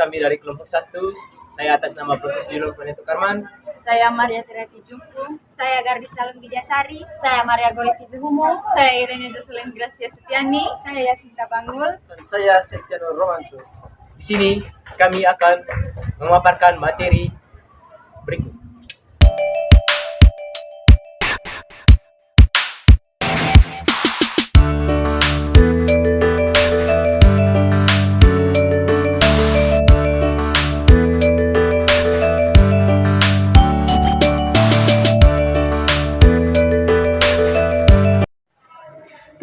kami dari kelompok 1. Saya atas nama Prof. Julung Planeto Karman. Saya Maria Tirati Jungku. Saya Gardis Talung Widyasari. Saya Maria Goriti Zuhumo. Saya Irene Jocelyn Gracia Setiani. Saya Yasinta Bangul. Dan saya Septiano Romanso. Di sini kami akan memaparkan materi berikut.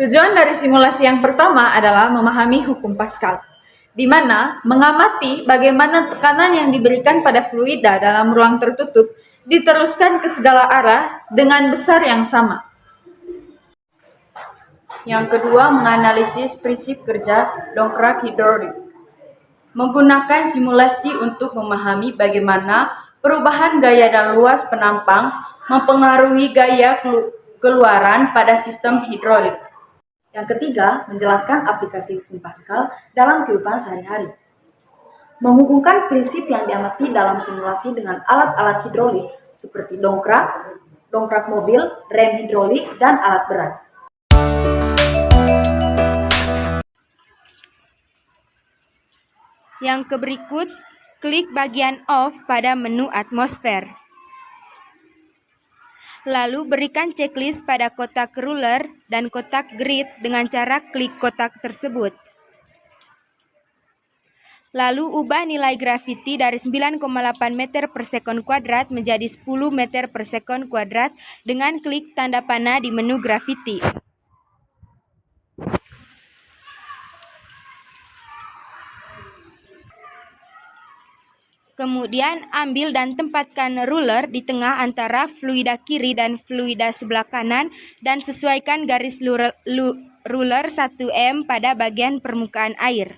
Tujuan dari simulasi yang pertama adalah memahami hukum Pascal, di mana mengamati bagaimana tekanan yang diberikan pada fluida dalam ruang tertutup diteruskan ke segala arah dengan besar yang sama. Yang kedua, menganalisis prinsip kerja dongkrak hidrolik. Menggunakan simulasi untuk memahami bagaimana perubahan gaya dan luas penampang mempengaruhi gaya keluaran pada sistem hidrolik. Yang ketiga, menjelaskan aplikasi hukum Pascal dalam kehidupan sehari-hari. Menghubungkan prinsip yang diamati dalam simulasi dengan alat-alat hidrolik seperti dongkrak mobil, rem hidrolik, dan alat berat. Yang berikut, klik bagian off pada menu atmosfer. Lalu berikan checklist pada kotak ruler dan kotak grid dengan cara klik kotak tersebut. Lalu ubah nilai graviti dari 9,8 meter per sekon kuadrat menjadi 10 meter per sekon kuadrat dengan klik tanda panah di menu graviti. Kemudian ambil dan tempatkan ruler di tengah antara fluida kiri dan fluida sebelah kanan dan sesuaikan garis ruler 1 m pada bagian permukaan air.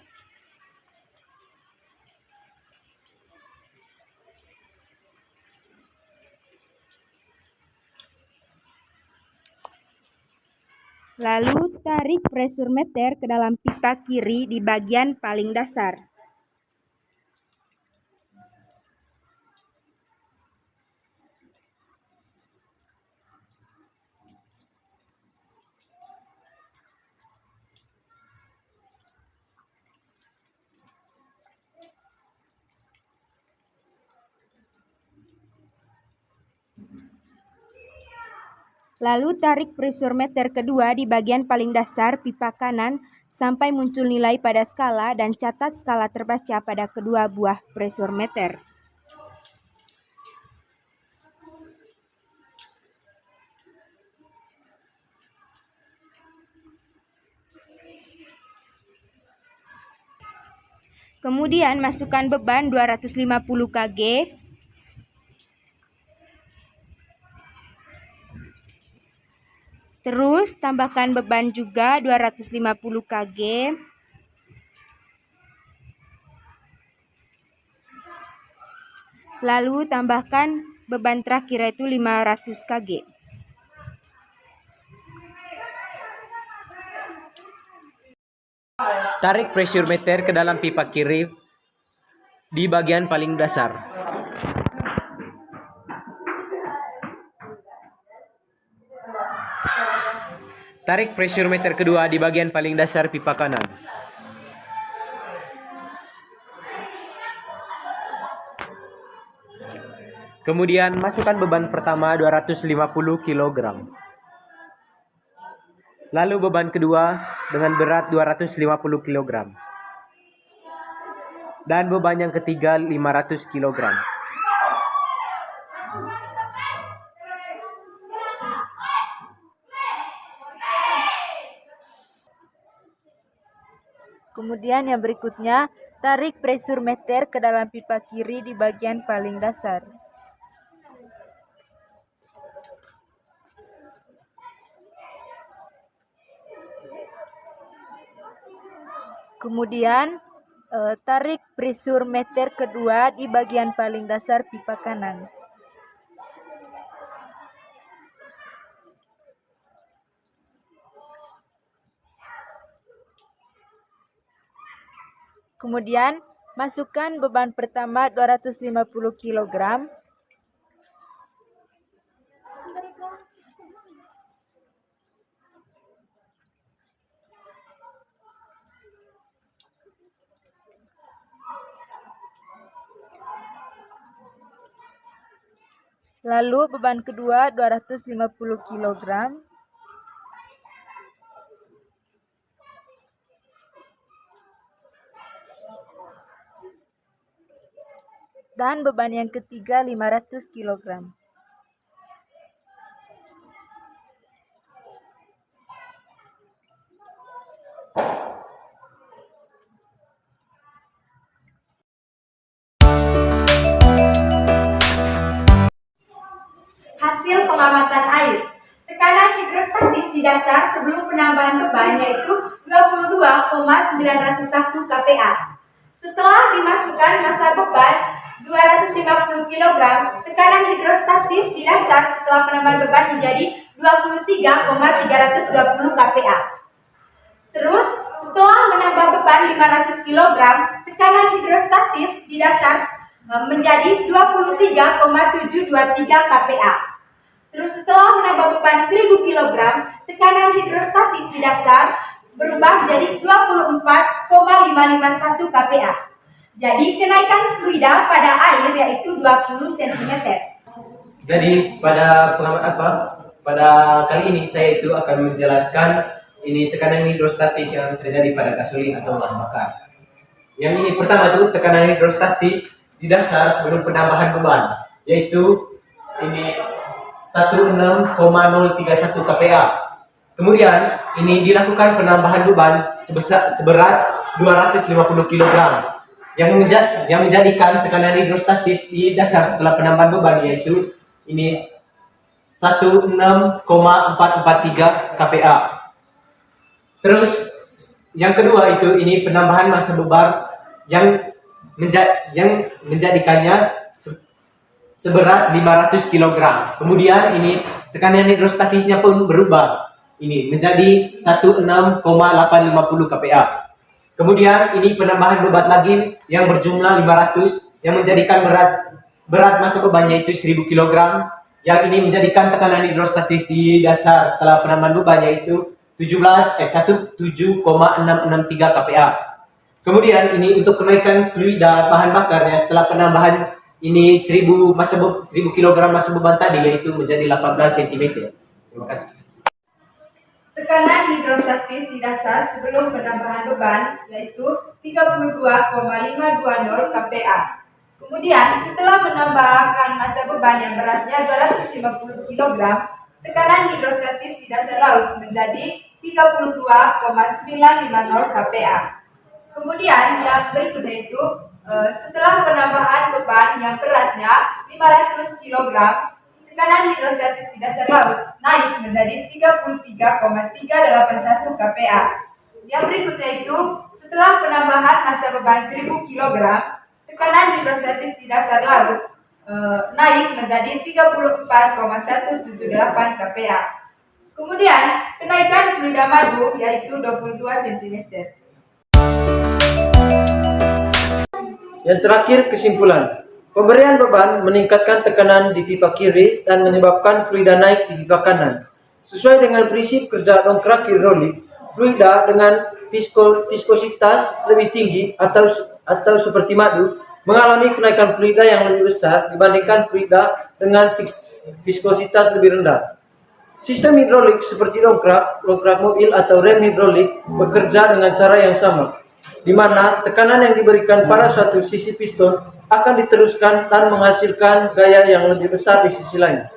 Lalu tarik pressure meter ke dalam pipa kiri di bagian paling dasar. Lalu tarik pressure meter kedua di bagian paling dasar pipa kanan sampai muncul nilai pada skala dan catat skala terbaca pada kedua buah pressure meter. Kemudian masukkan beban 250 kg. Terus tambahkan beban juga 250 kg. Lalu tambahkan beban terakhir yaitu 500 kg. Tarik pressure meter ke dalam pipa kiri di bagian paling dasar. Tarik pressure meter kedua di bagian paling dasar pipa kanan. Kemudian masukkan beban pertama 250 kg. Lalu beban kedua dengan berat 250 kg. Dan beban yang ketiga 500 kg. Kemudian yang berikutnya, tarik pressure meter ke dalam pipa kiri di bagian paling dasar. Kemudian tarik pressure meter kedua di bagian paling dasar pipa kanan. Kemudian Masukkan beban pertama 250 kg. Lalu beban kedua 250 kg. Dan beban yang ketiga 500 kg. Hasil pengamatan air. Tekanan hidrostatis di dasar sebelum penambahan beban yaitu 22,901 kPa. Setelah dimasukkan massa beban 250 kg, tekanan hidrostatis di dasar setelah penambahan beban menjadi 23,320 kPa. Terus, setelah menambah beban 500 kg, tekanan hidrostatis di dasar menjadi 23,723 kPa. Terus setelah menambah beban 1000 kg, tekanan hidrostatis di dasar berubah menjadi 24,551 kPa. Jadi kenaikan fluida pada air yaitu 20 cm. Jadi pada pada kali ini saya itu akan menjelaskan ini tekanan hidrostatis yang terjadi pada gasolin atau bahan bakar. Yang ini pertama itu tekanan hidrostatis di dasar sebelum penambahan beban, yaitu ini 16,031 kPa. Kemudian ini dilakukan penambahan beban seberat 250 kg yang menjadikan tekanan hidrostatis di dasar setelah penambahan beban yaitu ini 16,443 kPa. Terus yang kedua itu ini penambahan massa beban yang menjadikannya seberat 500 kg. Kemudian ini tekanan hidrostatisnya pun berubah. Ini menjadi 16,850 kPa. Kemudian ini penambahan beban lagi yang berjumlah 500 yang menjadikan berat massa bebannya itu 1000 kg. Yang ini menjadikan tekanan hidrostatis di dasar setelah penambahan beban yaitu 17,663 kPa. Kemudian ini untuk kenaikan fluida bahan bakarnya setelah penambahan ini 1000 kg massa beban tadi yaitu menjadi 18 cm. Terima kasih. Tekanan hidrostatis di dasar sebelum penambahan beban yaitu 32,520 kPa. Kemudian setelah menambahkan massa beban yang beratnya 250 kg, tekanan hidrostatis di dasar laut menjadi 32,950 kPa. Kemudian yang berikutnya itu setelah penambahan beban yang beratnya 500 kg, tekanan hidrostatis di dasar laut naik menjadi 33,381 kPa. Yang berikutnya itu setelah penambahan massa beban 1000 kg, tekanan hidrostatis di dasar laut naik menjadi 34,178 kPa. Kemudian kenaikan fluida madu yaitu 22 cm. Yang terakhir, kesimpulan. Pemberian beban meningkatkan tekanan di pipa kiri dan menyebabkan fluida naik di pipa kanan. Sesuai dengan prinsip kerja dongkrak hidrolik, fluida dengan viskositas lebih tinggi atau seperti madu mengalami kenaikan fluida yang lebih besar dibandingkan fluida dengan viskositas lebih rendah. Sistem hidrolik seperti dongkrak mobil atau rem hidrolik bekerja dengan cara yang sama, di mana tekanan yang diberikan pada suatu sisi piston akan diteruskan dan menghasilkan gaya yang lebih besar di sisi lain.